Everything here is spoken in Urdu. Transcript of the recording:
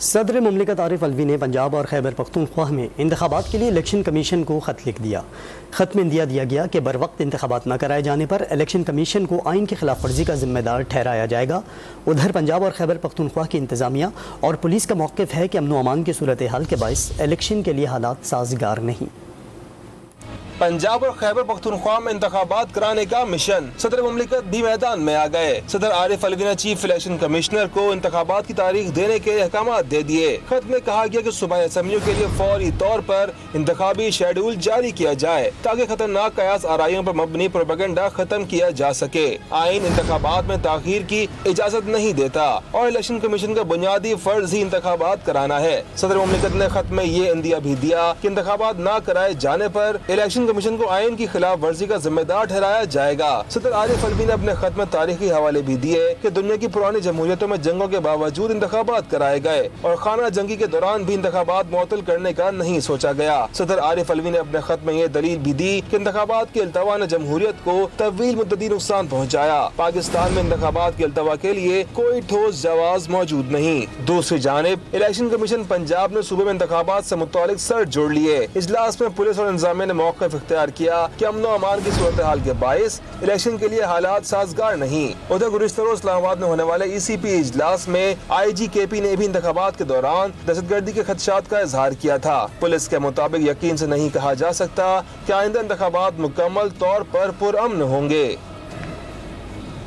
صدر مملکت عارف الوی نے پنجاب اور خیبر پختونخوا میں انتخابات کے لیے الیکشن کمیشن کو خط لکھ دیا۔ خط میں دیا گیا کہ بر وقت انتخابات نہ کرائے جانے پر الیکشن کمیشن کو آئین کی خلاف ورزی کا ذمہ دار ٹھہرایا جائے گا۔ ادھر پنجاب اور خیبر پختونخوا کی انتظامیہ اور پولیس کا موقف ہے کہ امن و امان کی صورتحال کے باعث الیکشن کے لیے حالات سازگار نہیں۔ پنجاب اور خیبر پختونخوا میں انتخابات کرانے کا مشن، صدر مملکت بھی میدان میں آ گئے۔ صدر عارف الوی نے چیف الیکشن کمشنر کو انتخابات کی تاریخ دینے کے احکامات دے دیے۔ خط میں کہا گیا کہ صوبائی اسمبلیوں کے لیے فوری طور پر انتخابی شیڈول جاری کیا جائے تاکہ خطرناک قیاس آرائیوں پر مبنی پروپیگنڈا ختم کیا جا سکے۔ آئین انتخابات میں تاخیر کی اجازت نہیں دیتا اور الیکشن کمیشن کا بنیادی فرض ہی انتخابات کرانا ہے۔ صدر مملکت نے خط میں یہ عندیہ بھی دیا کہ انتخابات نہ کرائے جانے پر الیکشن کمیشن کو آئین کی خلاف ورزی کا ذمہ دار ٹھہرایا جائے گا۔ صدر عارف الوی نے اپنے خط میں تاریخی حوالے بھی دیے کہ دنیا کی پرانی جمہوریتوں میں جنگوں کے باوجود انتخابات کرائے گئے اور خانہ جنگی کے دوران بھی انتخابات معطل کرنے کا نہیں سوچا گیا۔ صدر عارف الوی نے اپنے خط میں یہ دلیل بھی دی کہ انتخابات کے التوا نے جمہوریت کو طویل مدتی نقصان پہنچایا۔ پاکستان میں انتخابات کے التوا کے لیے کوئی ٹھوس جواز موجود نہیں۔ دوسری جانب الیکشن کمیشن پنجاب نے صوبے میں انتخابات سے متعلق سرٹ جوڑ لیے۔ اجلاس میں پولیس اور انتظامیہ نے موقف اختیار کیا کہ امن و امان کی صورتحال کے باعث الیکشن کے لیے حالات سازگار نہیں۔ ادھر گزشتہ روز اسلام آباد میں ہونے والے ECP اجلاس میں IGKP نے بھی انتخابات کے دوران دہشت گردی کے خدشات کا اظہار کیا تھا۔ پولیس کے مطابق یقین سے نہیں کہا جا سکتا کہ آئندہ انتخابات مکمل طور پر پرامن ہوں گے۔